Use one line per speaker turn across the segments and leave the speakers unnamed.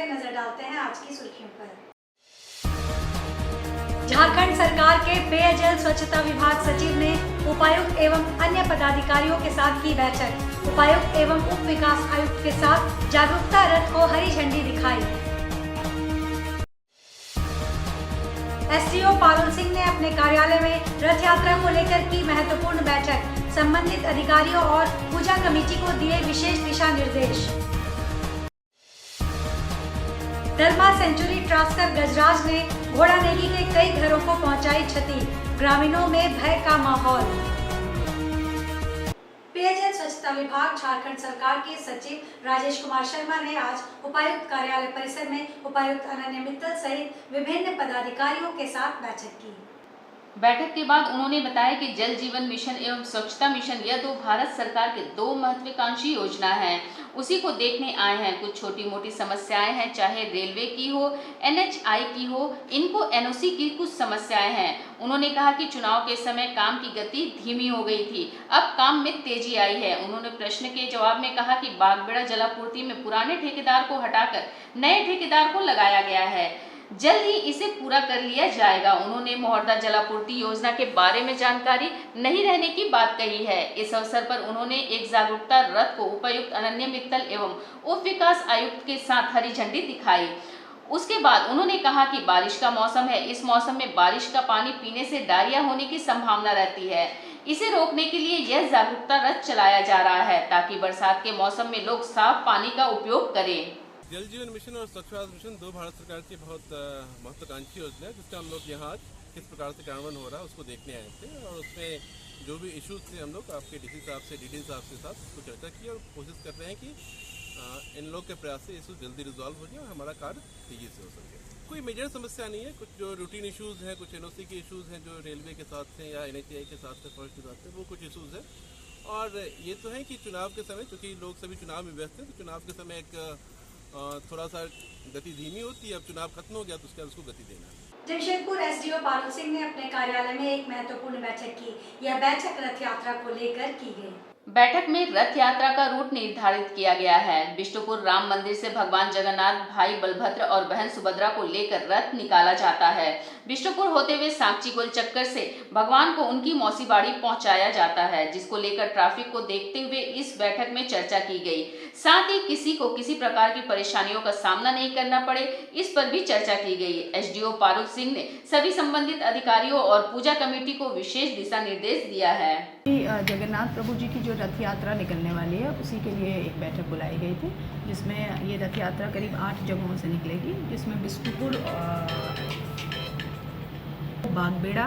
पहले नजर डालते हैं आज की सुर्खियों पर। झारखंड सरकार के पेयजल स्वच्छता विभाग सचिव ने उपायुक्त एवं अन्य पदाधिकारियों के साथ की बैठक। उपायुक्त एवं उप विकास आयुक्त के साथ जागरूकता रथ को हरी झंडी दिखाई। एसडीओ पारुल सिंह ने अपने कार्यालय में रथ यात्रा को लेकर की महत्वपूर्ण बैठक। संबंधित अधिकारियों और पूजा कमेटी को दिए विशेष दिशा निर्देश। दलमा सेंचुरी ट्रांसकर गजराज ने घोड़ानेगी के कई घरों को पहुंचाई क्षति। ग्रामीणों में भय का माहौल। पेयजल स्वच्छता विभाग झारखंड सरकार के सचिव राजेश कुमार शर्मा ने आज उपायुक्त कार्यालय परिसर में उपायुक्त अनन्या मित्तल सहित विभिन्न पदाधिकारियों के साथ बैठक की।
बैठक के बाद उन्होंने बताया कि जल जीवन मिशन एवं स्वच्छता मिशन यह दो भारत सरकार के दो महत्वाकांक्षी योजना हैं, उसी को देखने आए हैं। कुछ छोटी मोटी समस्याएं हैं, चाहे रेलवे की हो, एनएचआई की हो, इनको एनओसी की कुछ समस्याएं हैं। उन्होंने कहा कि चुनाव के समय काम की गति धीमी हो गई थी, अब काम में तेजी आई है। उन्होंने प्रश्न के जवाब में कहा कि बागबेड़ा जलापूर्ति में पुराने ठेकेदार को हटाकर नए ठेकेदार को लगाया गया है, जल्द ही इसे पूरा कर लिया जाएगा। उन्होंने मोहर्दा जलापूर्ति योजना के बारे में जानकारी नहीं रहने की बात कही है। इस अवसर पर उन्होंने एक जागरूकता रथ को उपायुक्त अनन्या मित्तल एवं उप विकास आयुक्त के साथ हरी झंडी दिखाई। उसके बाद उन्होंने कहा कि बारिश का मौसम है, इस मौसम में बारिश का पानी पीने से डायरिया होने की संभावना रहती है। इसे रोकने के लिए यह जागरूकता रथ चलाया जा रहा है ताकि बरसात के मौसम में लोग साफ पानी का उपयोग करें।
जल जीवन मिशन और स्वच्छ भारत मिशन दो भारत सरकार की बहुत महत्वाकांक्षी योजना है, जिसका हम लोग यहाँ किस प्रकार से कार्यान्वयन हो रहा है उसको देखने आए थे। और उसमें जो भी इश्यूज थे हम लोग आपके डीसी साहब से, डीडी साहब के साथ उसको चर्चा की और कोशिश कर रहे हैं कि इन लोग के प्रयास से इशू जल्दी रिजॉल्व हो जाए और हमारा कार्य तेजी से हो सके। कोई मेजर समस्या नहीं है, कुछ जो रूटीन इशूज़ हैं, कुछ एनओसी के इशूज़ हैं जो रेलवे के साथ हैं या एनएचआई के साथ है, फॉरेस्ट के साथ है, वो कुछ इशूज़ हैं। और ये तो है कि चुनाव के समय, चूँकि लोग सभी चुनाव में व्यस्त हैं, तो चुनाव के समय एक थोड़ा सा गति धीमी होती है। अब चुनाव खत्म हो गया तो उसके बाद उसको गति देना है।
जमशेदपुर एसडीओ पारुल सिंह ने अपने कार्यालय में एक महत्वपूर्ण बैठक की। यह बैठक रथ यात्रा को लेकर की गई। बैठक में रथ यात्रा का रूट निर्धारित किया गया है। बिष्टुपुर राम मंदिर से भगवान जगन्नाथ, भाई बलभद्र और बहन सुभद्रा को लेकर रथ निकाला जाता है। बिष्टुपुर होते हुए सांची गोल चक्कर से भगवान को उनकी मौसी बाड़ी पहुंचाया जाता है, जिसको लेकर ट्रैफिक को देखते हुए इस बैठक में चर्चा की गई। साथ ही किसी को किसी प्रकार की परेशानियों का सामना नहीं करना पड़े, इस पर भी चर्चा की गई। एसडीओ पारुल सिंह ने सभी संबंधित अधिकारियों और पूजा कमेटी को विशेष दिशा निर्देश दिया है।
जगन्नाथ प्रभु जी की जो रथ यात्रा निकलने वाली है उसी के लिए एक बैठक बुलाई गई थी, जिसमें ये रथ यात्रा करीब 8 जगहों से निकलेगी, जिसमें बिष्टुपुर, बागबेड़ा,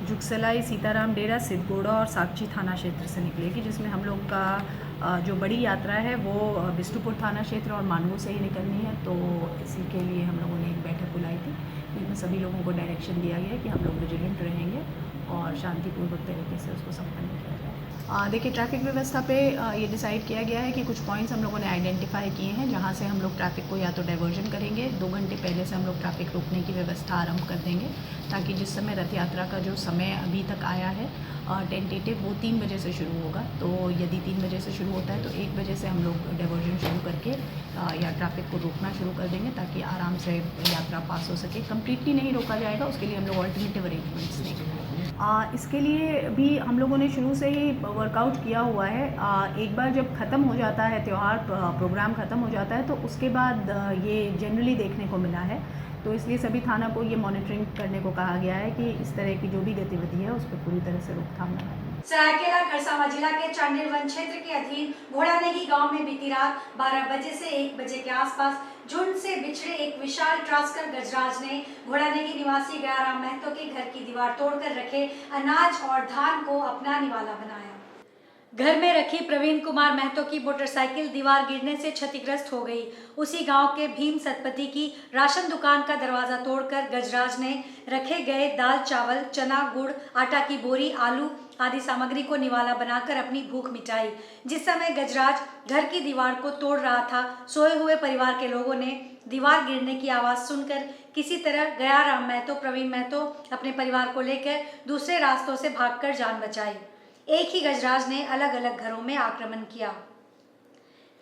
जुगसलाई, सीताराम डेरा, सिद्धगोड़ा और साक्षी थाना क्षेत्र से निकलेगी। जिसमें हम लोग का जो बड़ी यात्रा है वो बिष्टुपुर थाना क्षेत्र और मानगू से ही निकलनी है, तो इसी के लिए हम लोगों ने एक बैठक बुलाई थी। इसमें सभी लोगों को डायरेक्शन दिया गया है कि हम लोग विजिलेंट रहेंगे और शांतिपूर्वक तरीके से उसको संपन्न किया जाए। देखिए, ट्रैफिक व्यवस्था पे ये डिसाइड किया गया है कि कुछ पॉइंट्स हम लोगों ने आइडेंटिफाई किए हैं जहाँ से हम लोग ट्रैफिक को या तो डाइवर्जन करेंगे, 2 घंटे पहले से हम लोग ट्रैफिक रोकने की व्यवस्था आरंभ कर देंगे, ताकि जिस समय रथ यात्रा का जो समय अभी तक आया है टेंटेटिव, वो 3 बजे से शुरू होगा। तो यदि 3 बजे से शुरू होता है तो 1 बजे से हम लोग डाइवर्जन शुरू करके या ट्रैफिक को रोकना शुरू कर देंगे, ताकि आराम से यात्रा पास हो सके। कम्प्लीटली नहीं रोका जाएगा, उसके लिए हम लोग ऑल्टरनेटिव अरेंजमेंट्स देंगे। इसके लिए भी हम लोगों ने शुरू से ही वर्कआउट किया हुआ है। एक बार जब ख़त्म हो जाता है त्यौहार, प्रोग्राम ख़त्म हो जाता है, तो उसके बाद ये जनरली देखने को मिला है, तो इसलिए सभी थाना को ये मॉनिटरिंग करने को कहा गया है कि इस तरह की जो भी गतिविधि है उस पर पूरी तरह से रोकथाम लगाएं।
सरायकेला खरसावां जिला के चांडिल वन क्षेत्र के अधीन घोड़ानेगी गांव में बीती रात 12 बजे से 1 बजे के आसपास झुंड से बिछड़े एक विशाल ट्रांसकर गजराज ने घोड़ानेगी निवासी गयाराम महतो के घर की दीवार तोड़कर रखे अनाज और धान को अपना निवाला बनाया। घर में रखी प्रवीण कुमार महतो की मोटरसाइकिल दीवार गिरने से क्षतिग्रस्त हो गई। उसी गांव के भीम सतपति की राशन दुकान का दरवाजा तोड़कर गजराज ने रखे गए दाल, चावल, चना, गुड़, आटा की बोरी, आलू आदि सामग्री को निवाला बनाकर अपनी भूख मिटाई। जिस समय गजराज घर की दीवार को तोड़ रहा था, सोए हुए परिवार के लोगों ने दीवार गिरने की आवाज़ सुनकर किसी तरह गयाराम महतो, प्रवीण महतो अपने परिवार को लेकर दूसरे रास्तों से भागकर जान बचाई। एक ही गजराज ने अलग अलग घरों में आक्रमण किया।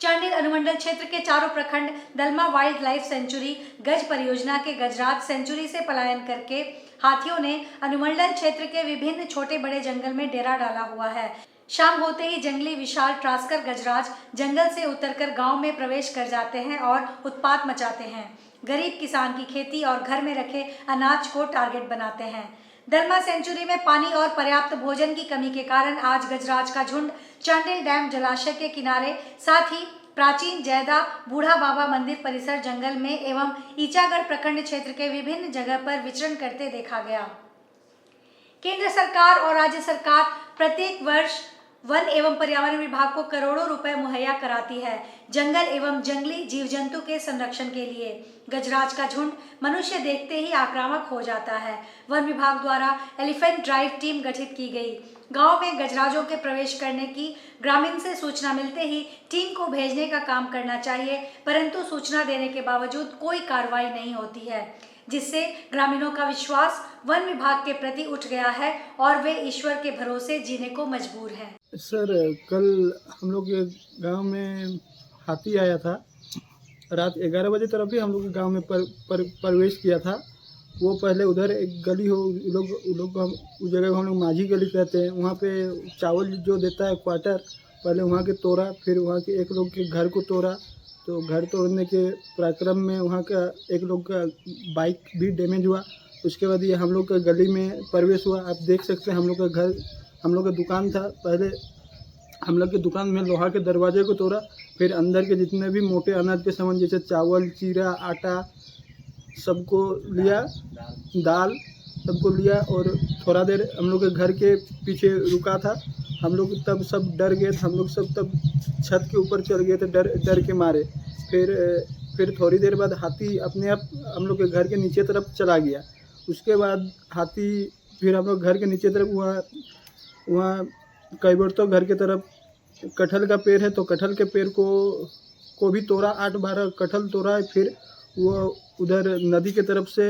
चांडिल अनुमंडल क्षेत्र के चारों प्रखंड दलमा वाइल्ड लाइफ सेंचुरी गज परियोजना के गजराज सेंचुरी से पलायन करके हाथियों ने अनुमंडल क्षेत्र के विभिन्न छोटे बड़े जंगल में डेरा डाला हुआ है। शाम होते ही जंगली विशाल ट्रास्कर गजराज जंगल से उतरकर गांव में प्रवेश कर जाते हैं और उत्पात मचाते हैं। गरीब किसान की खेती और घर में रखे अनाज को टारगेट बनाते हैं। दलमा सेंचुरी में पानी और पर्याप्त भोजन की कमी के कारण आज गजराज का झुंड चांडिल डैम जलाशय के किनारे, साथ ही प्राचीन जैदा बूढ़ा बाबा मंदिर परिसर जंगल में एवं ईचागढ़ प्रखंड क्षेत्र के विभिन्न जगह पर विचरण करते देखा गया। केंद्र सरकार और राज्य सरकार प्रत्येक वर्ष वन एवं पर्यावरण विभाग को करोड़ों रुपए मुहैया कराती है जंगल एवं जंगली जीव जंतु के संरक्षण के लिए। गजराज का झुंड मनुष्य देखते ही आक्रामक हो जाता है। वन विभाग द्वारा एलिफेंट ड्राइव टीम गठित की गई। गांव में गजराजों के प्रवेश करने की ग्रामीण से सूचना मिलते ही टीम को भेजने का काम करना चाहिए, परंतु सूचना देने के बावजूद कोई कार्रवाई नहीं होती है, जिससे ग्रामीणों का विश्वास वन विभाग के प्रति उठ गया है और वे ईश्वर के भरोसे जीने को मजबूर हैं।
सर, कल हम लोग के गांव में हाथी आया था। रात 11 बजे तरफ ही हम लोग के गांव में प्रवेश किया था। वो पहले उधर एक गली हो, लोग उस जगह हम लोग माझी गली कहते हैं, वहाँ पे चावल जो देता है क्वार्टर, पहले वहाँ के तोड़ा, फिर वहाँ के एक लोग के घर को तोड़ा। तो घर तोड़ने के प्रक्रम में वहाँ का एक लोग का बाइक भी डैमेज हुआ। उसके बाद ये हम लोग का गली में प्रवेश हुआ। आप देख सकते हैं हम लोग का घर, हम लोग का दुकान था। पहले हम लोग की दुकान में लोहा के दरवाजे को तोड़ा, फिर अंदर के जितने भी मोटे अनाज के सामान जैसे चावल, चीरा, आटा सबको लिया, दाल सबको लिया। और थोड़ा देर हम लोग के घर के पीछे रुका था। हम लोग तब सब डर गए थे। हम लोग सब तब छत के ऊपर चढ़ गए थे डर के मारे। फिर थोड़ी देर बाद हाथी अपने आप हम लोग के घर के नीचे तरफ चला गया। उसके बाद हाथी फिर हम लोग घर के नीचे तरफ वहाँ कई बार तो घर के तरफ कटहल का पेड़ है, तो कटहल के पेड़ को भी तोड़ा। 8-12 कटहल तोड़ा है। फिर वो उधर नदी के तरफ से,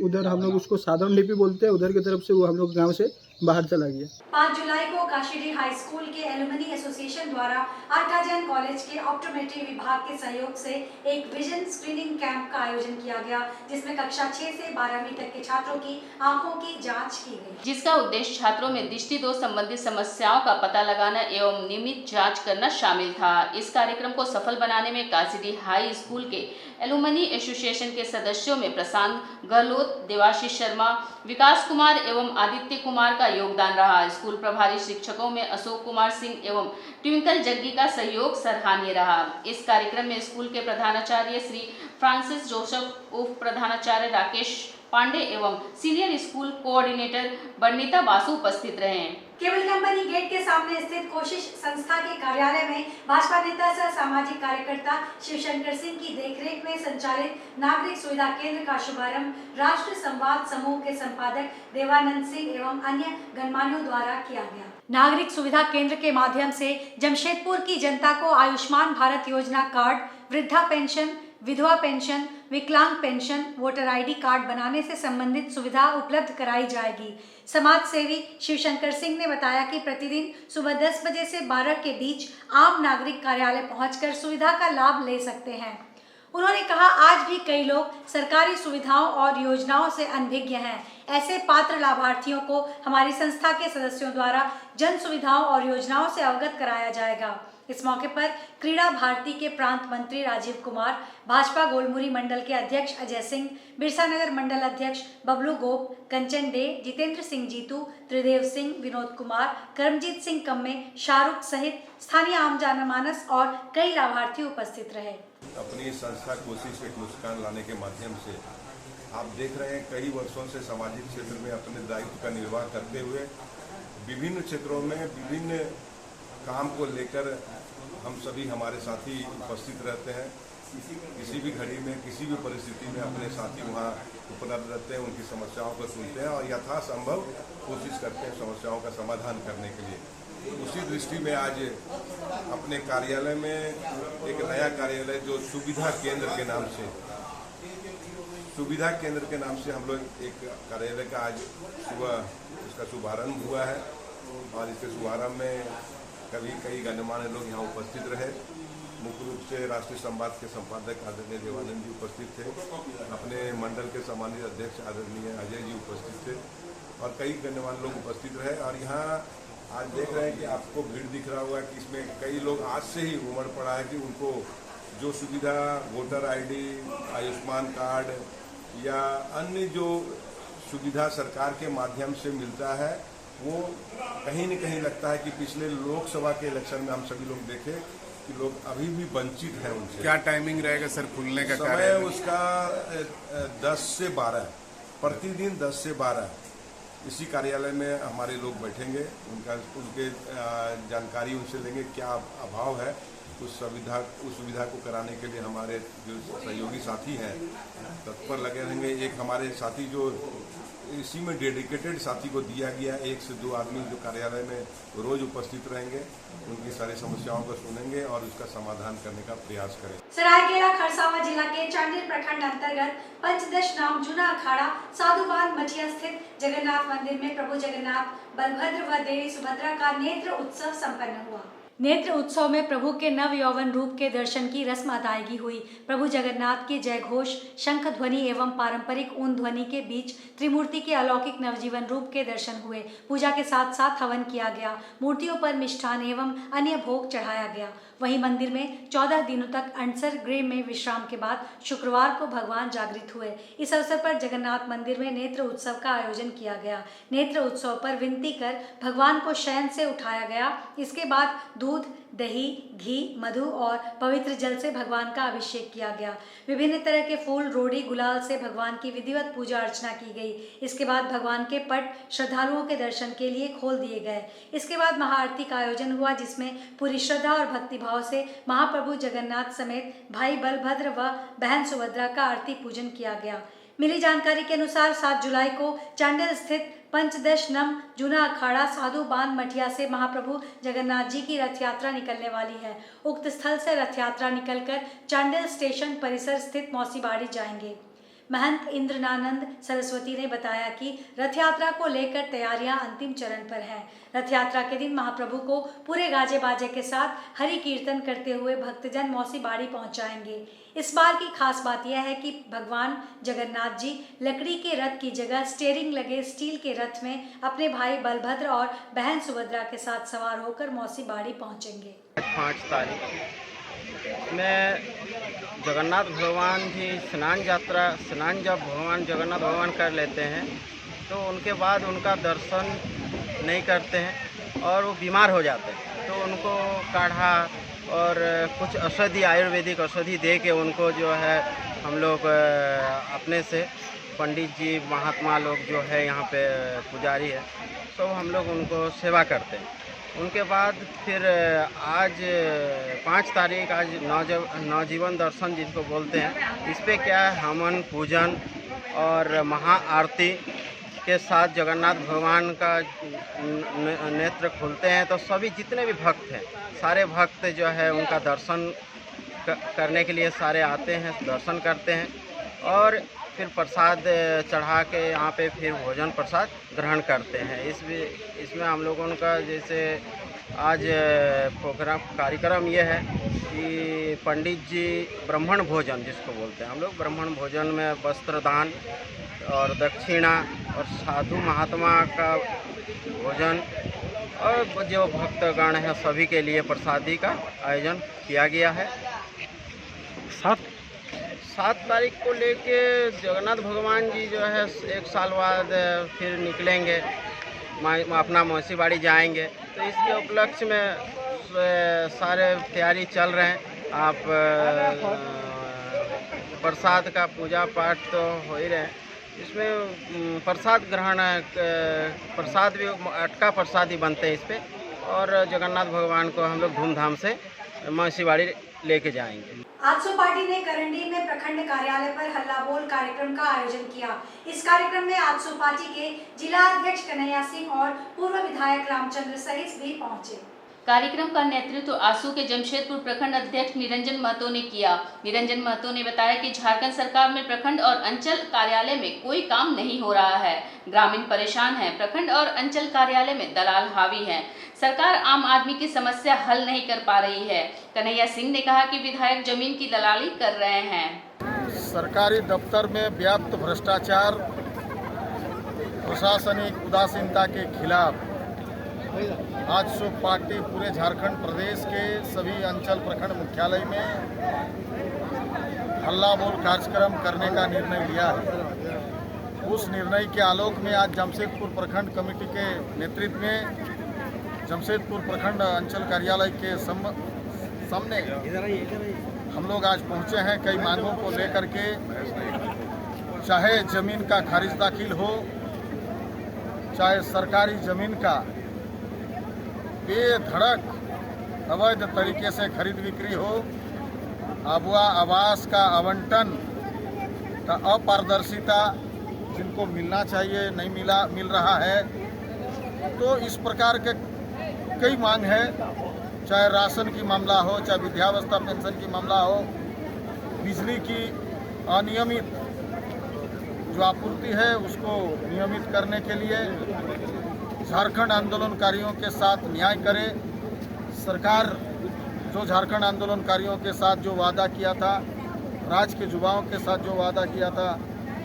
उधर हम लोग उसको साधन लिपि बोलते हैं, उधर की तरफ से वो हम लोग गांव से बाहर चला गया।
5 जुलाई को काशीडीह हाई स्कूल के एलुमनी एसोसिएशन द्वारा आर्टा जैन कॉलेज के ऑप्टोमेट्री विभाग के सहयोग से एक विजन स्क्रीनिंग कैंप का आयोजन किया गया, जिसमें कक्षा 6 से 12वीं तक के छात्रों की आंखों की जांच की गई,
जिसका उद्देश्य छात्रों में दृष्टि दोष संबंधित समस्याओं का पता लगाना एवं नियमित जांच करना शामिल था। इस कार्यक्रम को सफल बनाने में काशीडीह हाई स्कूल के एलुमनी एसोसिएशन के सदस्यों में प्रशांत गहलोत, देवाशीष शर्मा, विकास कुमार एवं आदित्य कुमार का योगदान रहा। स्कूल प्रभारी शिक्षकों में अशोक कुमार सिंह एवं ट्विंकल जग्गी का सहयोग सराहनीय रहा। इस कार्यक्रम में स्कूल के प्रधानाचार्य श्री फ्रांसिस जोसेफ, उप प्रधानाचार्य राकेश पांडे एवं सीनियर स्कूल कोऑर्डिनेटर बर्निता बासु उपस्थित रहे।
केबल कंपनी गेट के सामने स्थित कोशिश संस्था के कार्यालय में भाजपा नेता सह सामाजिक कार्यकर्ता शिवशंकर सिंह की देखरेख में संचालित नागरिक सुविधा केंद्र का शुभारंभ राष्ट्र संवाद समूह के संपादक देवानंद सिंह एवं अन्य गणमान्यों द्वारा किया गया। नागरिक सुविधा केंद्र के माध्यम से जमशेदपुर की जनता को आयुष्मान भारत योजना कार्ड, वृद्धा पेंशन, विधवा पेंशन, विकलांग पेंशन, वोटर आईडी कार्ड बनाने से संबंधित सुविधा उपलब्ध कराई जाएगी। समाज सेवी शिवशंकर सिंह ने बताया कि प्रतिदिन सुबह 10 बजे से 12 के बीच आम नागरिक कार्यालय पहुंचकर सुविधा का लाभ ले सकते हैं। उन्होंने कहा, आज भी कई लोग सरकारी सुविधाओं और योजनाओं से अनभिज्ञ हैं। ऐसे पात्र लाभार्थियों को हमारी संस्था के सदस्यों द्वारा जन सुविधाओं और योजनाओं से अवगत कराया जाएगा। इस मौके पर क्रीड़ा भारती के प्रांत मंत्री राजीव कुमार, भाजपा गोलमुरी मंडल के अध्यक्ष अजय सिंह, बिरसा नगर मंडल अध्यक्ष बबलू गोप, कंचन डे, जितेंद्र सिंह जीतू, त्रिदेव सिंह, विनोद कुमार, करमजीत सिंह कम्मे, शाहरुख सहित स्थानीय आम जनमानस और कई लाभार्थी उपस्थित रहे।
अपनी संस्था कोशिश एक मुस्कान लाने के माध्यम से आप देख रहे हैं कई वर्षों से सामाजिक क्षेत्र में अपने दायित्व का निर्वाह करते हुए विभिन्न क्षेत्रों में विभिन्न काम को लेकर हम सभी हमारे साथी उपस्थित रहते हैं। किसी भी घड़ी में, किसी भी परिस्थिति में अपने साथी वहाँ उपलब्ध रहते हैं, उनकी समस्याओं को सुनते हैं और यथासंभव कोशिश करते हैं समस्याओं का समाधान करने के लिए। उसी दृष्टि में आज अपने कार्यालय में एक नया कार्यालय जो सुविधा केंद्र के नाम से हम लोग एक कार्यालय का आज सुबह इसका शुभारंभ हुआ है और इसके शुभारंभ में कई गणमान्य लोग यहाँ उपस्थित रहे उपस्थित थे, राष्ट्रीय संवाद के संपादक आदरणीय देवानंद जी उपस्थित थे, अपने मंडल के सम्मानित अध्यक्ष आदरणीय अजय जी उपस्थित थे और कई गण्यमान्य लोग उपस्थित रहे। और यहाँ आज देख रहे हैं कि आपको भीड़ दिख रहा होगा कि इसमें कई लोग आज से ही उमड़ पड़ा है कि उनको जो सुविधा वोटर आईडी, आयुष्मान कार्ड या अन्य जो सुविधा सरकार के माध्यम से मिलता है वो कहीं न कहीं लगता है कि पिछले लोकसभा के इलेक्शन में हम सभी लोग देखे कि लोग अभी भी वंचित हैं उनसे।
क्या टाइमिंग रहेगा सर खुलने का?
समय उसका 10 से 12 प्रतिदिन 10 से 12 इसी कार्यालय में हमारे लोग बैठेंगे, उनके जानकारी उनसे लेंगे क्या अभाव है। उस सुविधा को कराने के लिए हमारे जो सहयोगी साथी हैं तत्पर लगे रहेंगे। एक हमारे साथी जो इसी में डेडिकेटेड साथी को दिया गया 1 से 2 आदमी जो कार्यालय में रोज उपस्थित रहेंगे, उनकी सारी समस्याओं को सुनेंगे और उसका समाधान करने का प्रयास करेंगे।
सरायकेला खरसावां जिला के चांडिल प्रखंड अंतर्गत पंचदश नाम जूना अखाड़ा साधुवान मठिया स्थित जगन्नाथ मंदिर में प्रभु जगन्नाथ, बलभद्र व देवी सुभद्रा का नेत्र उत्सव संपन्न हुआ। नेत्र उत्सव में प्रभु के नव यौवन रूप के दर्शन की रस्म अदायगी हुई। प्रभु जगन्नाथ के जय घोष, शंख ध्वनि एवं पारंपरिक ऊन ध्वनि के बीच त्रिमूर्ति के अलौकिक नवजीवन रूप के दर्शन हुए। पूजा के साथ साथ हवन किया गया, मूर्तियों पर मिष्ठान एवं अन्य भोग चढ़ाया गया। वहीं मंदिर में 14 दिनों तक अनसर गृह में विश्राम के बाद शुक्रवार को भगवान जागृत हुए। इस अवसर पर जगन्नाथ मंदिर में नेत्र उत्सव का आयोजन किया गया। नेत्र उत्सव पर विनती कर भगवान को शयन से उठाया गया। इसके बाद दूध, दही, घी, मधु और पवित्र जल से भगवान का अभिषेक किया गया। विभिन्न तरह के फूल, रोड़ी, गुलाल से भगवान की विधिवत पूजा अर्चना की गई। इसके बाद भगवान के पट श्रद्धालुओं के दर्शन के लिए खोल दिए गए। इसके बाद महाआरती का आयोजन हुआ, जिसमें पूरी श्रद्धा और भक्तिभाव से महाप्रभु जगन्नाथ समेत भाई बलभद्र व बहन सुभद्रा का आरती पूजन किया गया। मिली जानकारी के अनुसार 7 जुलाई को चांडिल स्थित पंचदश नम जूना अखाड़ा साधु बांध मठिया से महाप्रभु जगन्नाथ जी की रथ यात्रा निकलने वाली है। उक्त स्थल से रथ यात्रा निकलकर चांडिल स्टेशन परिसर स्थित मौसी बाड़ी जाएंगे। महंत इंद्रनानंद सरस्वती ने बताया कि रथ यात्रा को लेकर तैयारियां अंतिम चरण पर हैं। रथ यात्रा के दिन महाप्रभु को पूरे गाजे बाजे के साथ हरि कीर्तन करते हुए भक्तजन मौसी बाड़ी पहुंचाएंगे। इस बार की खास बात यह है कि भगवान जगन्नाथ जी लकड़ी के रथ की जगह स्टीयरिंग लगे स्टील के रथ में अपने भाई बलभद्र और बहन सुभद्रा के साथ सवार होकर मौसी बाड़ी पहुंचेंगे।
5 तारीख में जगन्नाथ भगवान जी स्नान जब भगवान जगन्नाथ भगवान कर लेते हैं तो उनके बाद उनका दर्शन नहीं करते हैं और वो बीमार हो जाते हैं, तो उनको काढ़ा और कुछ औषधि, आयुर्वेदिक औषधि दे के उनको जो है हम लोग अपने से पंडित जी, महात्मा लोग जो है यहाँ पे पुजारी है, तो हम लोग उनको सेवा करते हैं। उनके बाद फिर आज 5 तारीख आज नवजीवन दर्शन जिसको बोलते हैं, इस पे क्या है हवन, पूजन और महाआरती के साथ जगन्नाथ भगवान का नेत्र खुलते हैं। तो सभी जितने भी भक्त हैं, सारे भक्त जो है उनका दर्शन करने के लिए सारे आते हैं, दर्शन करते हैं और फिर प्रसाद चढ़ा के यहाँ पे फिर भोजन प्रसाद ग्रहण करते हैं। इसमें हम लोगों का जैसे आज प्रोग्राम कार्यक्रम ये है कि पंडित जी ब्राह्मण भोजन जिसको बोलते हैं, हम लोग ब्राह्मण भोजन में वस्त्र दान और दक्षिणा और साधु महात्मा का भोजन और जो भक्तगण हैं सभी के लिए प्रसादी का आयोजन किया गया है। 7 तारीख को लेके जगन्नाथ भगवान जी जो है 1 साल बाद फिर निकलेंगे, अपना मौसी बाड़ी जाएंगे। तो इसके उपलक्ष्य में सारे तैयारी चल रहे हैं। आप प्रसाद का पूजा पाठ तो हो ही रहे हैं, इसमें प्रसाद ग्रहण, प्रसाद भी अटका प्रसाद ही बनते हैं इस पे, और जगन्नाथ भगवान को हम लोग धूमधाम से मौसी बाड़ी लेके जाएंगे।
आजसू पार्टी ने करंडी में प्रखंड कार्यालय पर हल्ला बोल कार्यक्रम का आयोजन किया। इस कार्यक्रम में आजसू पार्टी के जिला अध्यक्ष कन्हैया सिंह और पूर्व विधायक रामचंद्र सहित भी पहुंचे।
कार्यक्रम का नेतृत्व आसू के जमशेदपुर प्रखंड अध्यक्ष निरंजन महतो ने किया। निरंजन महतो ने बताया कि झारखंड सरकार में प्रखंड और अंचल कार्यालय में कोई काम नहीं हो रहा है। ग्रामीण परेशान हैं, प्रखंड और अंचल कार्यालय में दलाल हावी हैं। सरकार आम आदमी की समस्या हल नहीं कर पा रही है। कन्हैया सिंह ने कहा कि विधायक जमीन की दलाली कर रहे हैं।
सरकारी दफ्तर में व्याप्त भ्रष्टाचार, प्रशासनिक उदासीनता के खिलाफ आज सो पार्टी पूरे झारखंड प्रदेश के सभी अंचल प्रखंड मुख्यालय में हल्ला बोल कार्यक्रम करने का निर्णय लिया है। उस निर्णय के आलोक में आज जमशेदपुर प्रखंड कमेटी के नेतृत्व में जमशेदपुर प्रखंड अंचल कार्यालय के सामने हम लोग आज पहुंचे हैं। कई मांगों को लेकर के, चाहे जमीन का खारिज दाखिल हो, चाहे सरकारी जमीन का बेधड़क अवैध तरीके से खरीद बिक्री हो, अगवा आवास का आवंटन का अपारदर्शिता जिनको मिलना चाहिए नहीं मिल रहा है। तो इस प्रकार के कई मांग है, चाहे राशन की मामला हो, चाहे वृद्धावस्था पेंशन की मामला हो, बिजली की अनियमित जो आपूर्ति है उसको नियमित करने के लिए झारखंड आंदोलनकारियों के साथ न्याय करे। सरकार जो झारखंड आंदोलनकारियों के साथ जो वादा किया था, राज्य के युवाओं के साथ जो वादा किया था,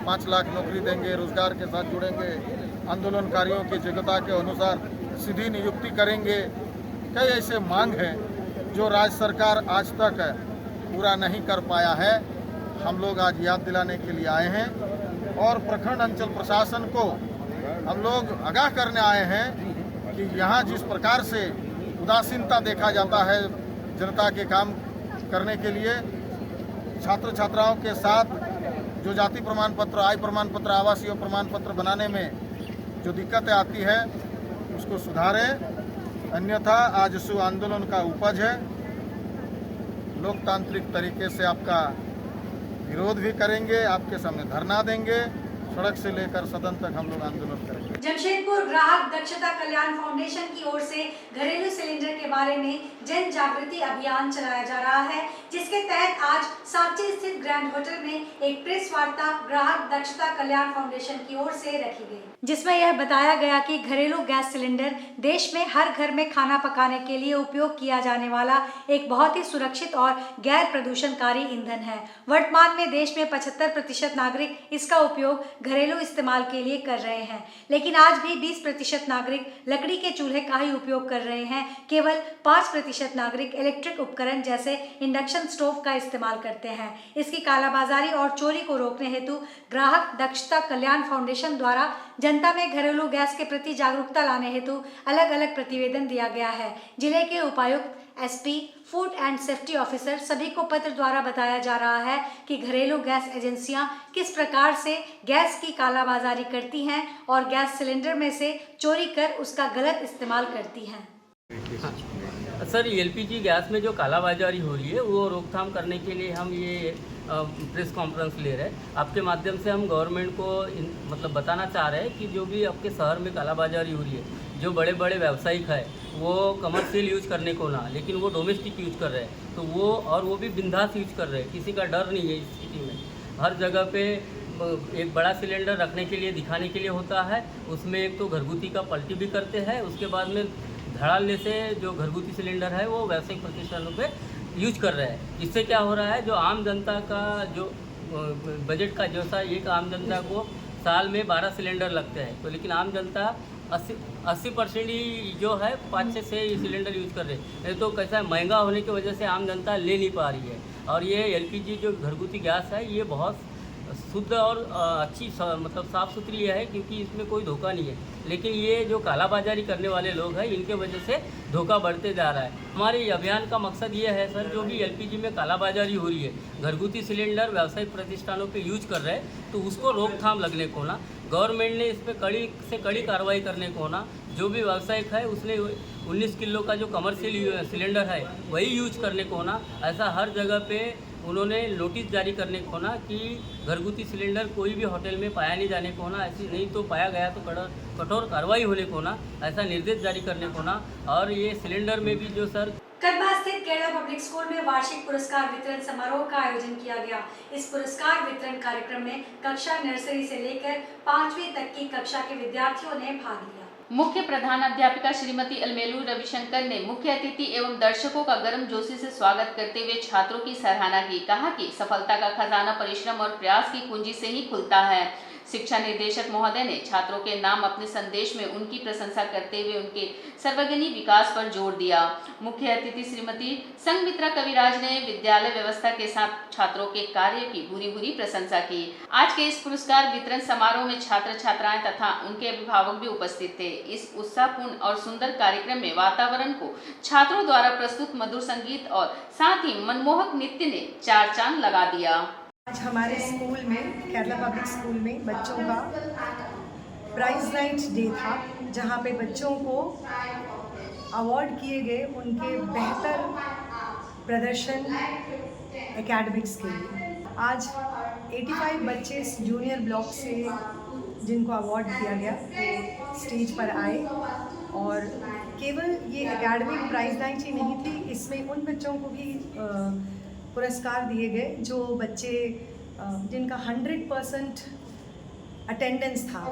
5 लाख नौकरी देंगे, रोजगार के साथ जुड़ेंगे, आंदोलनकारियों की योग्यता के अनुसार सीधी नियुक्ति करेंगे, कई ऐसे मांग हैं जो राज्य सरकार आज तक पूरा नहीं कर पाया है। हम लोग आज याद दिलाने के लिए आए हैं और प्रखंड अंचल प्रशासन को हम लोग आगाह करने आए हैं कि यहाँ जिस प्रकार से उदासीनता देखा जाता है जनता के काम करने के लिए, छात्र छात्राओं के साथ जो जाति प्रमाण पत्र, आय प्रमाण पत्र, आवासीय प्रमाण पत्र बनाने में जो दिक्कतें आती है उसको सुधारें। अन्यथा आज सु आंदोलन का उपज है। लोकतांत्रिक तरीके से आपका विरोध भी करेंगे, आपके सामने धरना देंगे, सड़क से लेकर सदन तक हम लोग आंदोलन करेंगे।
जमशेदपुर ग्राहक दक्षता कल्याण फाउंडेशन की ओर से घरेलू सिलेंडर के बारे में जन जागृति अभियान चलाया जा रहा है, जिसके तहत आज साकची स्थित ग्रैंड होटल में एक प्रेस वार्ता ग्राहक दक्षता कल्याण फाउंडेशन की ओर से रखी गई, जिसमें यह बताया गया कि घरेलू गैस सिलेंडर देश में हर घर में खाना पकाने के लिए उपयोग किया जाने वाला एक बहुत ही सुरक्षित और गैर प्रदूषणकारी ईंधन है। वर्तमान में देश में 75% नागरिक इसका उपयोग घरेलू इस्तेमाल के लिए कर रहे हैं, लेकिन आज भी 20% नागरिक लकड़ी के चूल्हे का ही उपयोग कर रहे हैं। केवल 5% नागरिक इलेक्ट्रिक उपकरण जैसे इंडक्शन स्टोव का इस्तेमाल करते हैं। इसकी कालाबाजारी और चोरी को रोकने हेतु ग्राहक दक्षता कल्याण फाउंडेशन द्वारा जनता में घरेलू गैस के प्रति जागरूकता लाने हेतु अलग अलग प्रतिवेदन दिया गया है। जिले के उपायुक्त, SP, food and safety officer सभी को पत्र द्वारा बताया जा रहा है कि घरेलू गैस एजेंसियां किस प्रकार से गैस की कालाबाजारी करती हैं और गैस सिलेंडर में से चोरी कर उसका गलत इस्तेमाल करती हैं।
सर, एलपीजी गैस में जो कालाबाजारी हो रही है वो रोकथाम करने के लिए हम ये प्रेस कॉन्फ्रेंस ले रहे हैं। आपके माध्यम से हम गवर्नमेंट को मतलब बताना चाह रहे हैं कि जो भी आपके शहर में कालाबाजारी हो रही है, जो बड़े बड़े व्यावसायिक है वो कमर्शियल यूज़ करने को ना, लेकिन वो डोमेस्टिक यूज़ कर रहे हैं, तो वो भी बिंदास यूज़ कर रहे हैं। किसी का डर नहीं है इस स्थिति में। हर जगह पे एक बड़ा सिलेंडर रखने के लिए, दिखाने के लिए होता है, उसमें एक तो घरगुती का पलटी भी करते हैं, उसके बाद में धड़ालने से जो घरगुती सिलेंडर है वो व्यावसायिक प्रतिष्ठानों पे यूज कर रहे हैं। इससे क्या हो रहा है, जो आम जनता का जो बजट का जैसा एक आम जनता को साल में 12 सिलेंडर लगते हैं, तो लेकिन आम जनता 80% ही जो है 5 से 6 सिलेंडर यूज कर रहे हैं। तो कैसा है, महंगा होने की वजह से आम जनता ले नहीं पा रही है। और ये एलपीजी जो घरगुती गैस है ये बहुत शुद्ध और अच्छी मतलब साफ़ सुथरी है, क्योंकि इसमें कोई धोखा नहीं है। लेकिन ये जो कालाबाजारी करने वाले लोग हैं, इनके वजह से धोखा बढ़ते जा रहा है। हमारे अभियान का मकसद ये है सर, जो भी एलपीजी में कालाबाजारी हो रही है, घरगुती सिलेंडर व्यावसायिक प्रतिष्ठानों पे यूज कर रहे हैं, तो उसको रोकथाम लगने को ना, गवर्नमेंट ने इस पर कड़ी से कड़ी कार्रवाई करने को ना, जो भी व्यावसायिक है उसने 19 किलो का जो कमर्शियल सिलेंडर है वही यूज करने को ना, ऐसा हर जगह पे उन्होंने नोटिस जारी करने को ना कि घरगुती सिलेंडर कोई भी होटल में पाया नहीं जाने को ना, ऐसी नहीं तो पाया गया तो कठोर कार्रवाई होने को ना, ऐसा निर्देश जारी करने को ना। और ये सिलेंडर में भी जो सर
कदमा स्थित केरला पब्लिक स्कूल में वार्षिक पुरस्कार वितरण समारोह का आयोजन किया गया। इस पुरस्कार वितरण कार्यक्रम में कक्षा नर्सरी से लेकर 5वीं तक की कक्षा के विद्यार्थियों ने भाग लिया।
मुख्य प्रधानाध्यापिका श्रीमती अलमेलू रविशंकर ने मुख्य अतिथि एवं दर्शकों का गर्मजोशी से स्वागत करते हुए छात्रों की सराहना की। कहा कि सफलता का खजाना परिश्रम और प्रयास की कुंजी से ही खुलता है। शिक्षा निर्देशक महोदय ने छात्रों के नाम अपने संदेश में उनकी प्रशंसा करते हुए उनके सर्वजनीय विकास पर जोर दिया। मुख्य अतिथि श्रीमती संघमित्रा कविराज ने विद्यालय व्यवस्था के साथ छात्रों के कार्य की भूरी प्रशंसा की। आज के इस पुरस्कार वितरण समारोह में छात्र छात्राएं तथा उनके अभिभावक भी उपस्थित थे। इस उत्साहपूर्ण और सुंदर कार्यक्रम में वातावरण को छात्रों द्वारा प्रस्तुत मधुर संगीत और साथ ही मनमोहक नृत्य ने चार चांद लगा दिया।
आज हमारे स्कूल में, केरला पब्लिक स्कूल में बच्चों का प्राइज नाइट डे था, जहां पे बच्चों को अवार्ड किए गए उनके बेहतर प्रदर्शन एकेडमिक्स के लिए। आज 85 बच्चे जूनियर ब्लॉक से जिनको अवार्ड किया गया स्टेज पर आए, और केवल ये एकेडमिक प्राइज नाइट ही नहीं थी, इसमें उन बच्चों को भी पुरस्कार दिए गए जो बच्चे जिनका 100% अटेंडेंस था।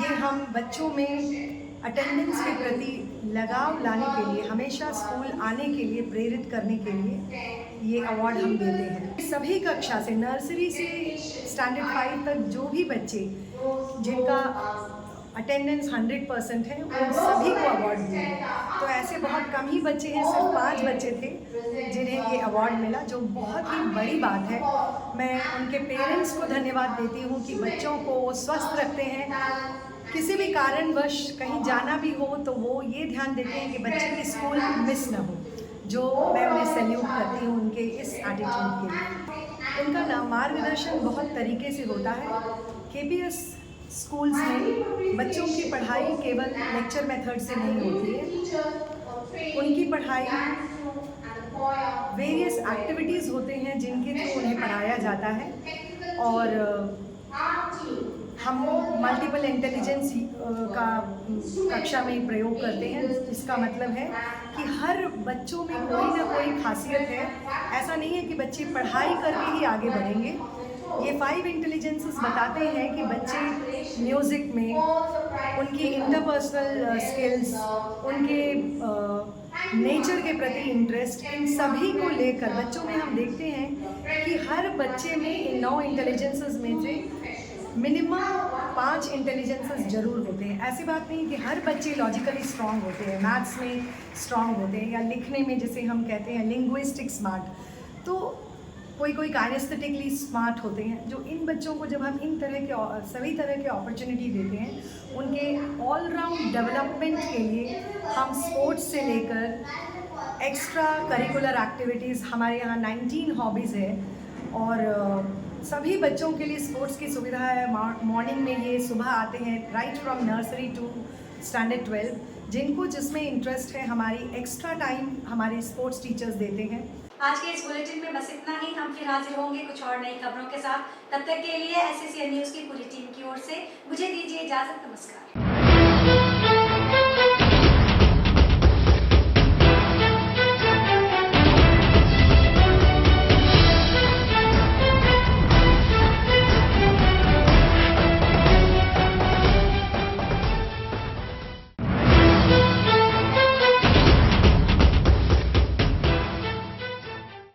ये हम बच्चों में अटेंडेंस के प्रति लगाव लाने के लिए, हमेशा स्कूल आने के लिए प्रेरित करने के लिए ये अवार्ड हम देते हैं। सभी कक्षा से, नर्सरी से स्टैंडर्ड 5 तक जो भी बच्चे जिनका अटेंडेंस 100% है, उन सभी को अवार्ड दिए गए। तो ऐसे बहुत कम ही बच्चे हैं, सिर्फ 5 बच्चे थे जिन्हें ये अवार्ड मिला, जो बहुत ही बड़ी बात है। मैं उनके पेरेंट्स को धन्यवाद देती हूँ कि बच्चों को वो स्वस्थ रखते हैं। किसी भी कारणवश कहीं जाना भी हो तो वो ये ध्यान देते हैं कि बच्चे की स्कूल मिस ना हो, जो मैं उन्हें सैल्यूट करती हूँ उनके इस एटीट्यूड के लिए। उनका मार्गदर्शन बहुत तरीके से होता है। KPS स्कूल्स में बच्चों की पढ़ाई केवल लेक्चर मेथड से नहीं होती है। उनकी पढ़ाई वेरियस एक्टिविटीज़ होते हैं जिनके थ्रू उन्हें पढ़ाया जाता है, और हम मल्टीपल इंटेलिजेंस का कक्षा में प्रयोग करते हैं। इसका मतलब है कि हर बच्चों में कोई ना कोई खासियत है। ऐसा नहीं है कि बच्चे पढ़ाई करके ही आगे बढ़ेंगे। ये 5 इंटेलिजेंसेस बताते हैं कि बच्चे म्यूज़िक में, उनकी इंटरपर्सनल स्किल्स, उनके नेचर के प्रति इंटरेस्ट, इन सभी को लेकर बच्चों में हम देखते हैं कि हर बच्चे में इन 9 इंटेलिजेंसेस में से मिनिमम 5 इंटेलिजेंसेस जरूर होते हैं। ऐसी बात नहीं कि हर बच्चे लॉजिकली स्ट्रांग होते हैं, मैथ्स में स्ट्रांग होते हैं, या लिखने में जिसे हम कहते हैं लिंग्विस्टिक स्मार्ट, तो कोई काइनेस्थेटिकली स्मार्ट होते हैं। जो इन बच्चों को जब हम इन तरह के सभी तरह के अपॉर्चुनिटी देते हैं, उनके ऑलराउंड डेवलपमेंट के लिए हम स्पोर्ट्स से लेकर एक्स्ट्रा करिकुलर एक्टिविटीज़, हमारे यहाँ 19 हॉबीज़ है, और सभी बच्चों के लिए स्पोर्ट्स की सुविधा है। मॉर्निंग में ये सुबह आते हैं, right from nursery to standard 12। जिनको जिसमें इंटरेस्ट है, हमारी एक्स्ट्रा टाइम हमारे स्पोर्ट्स टीचर्स देते हैं।
आज के इस बुलेटिन में बस इतना ही। हम फिर हाजिर होंगे कुछ और नई खबरों के साथ। तब तक के लिए SCCN न्यूज़ की पूरी टीम की ओर से मुझे दीजिए इजाज़त। नमस्कार।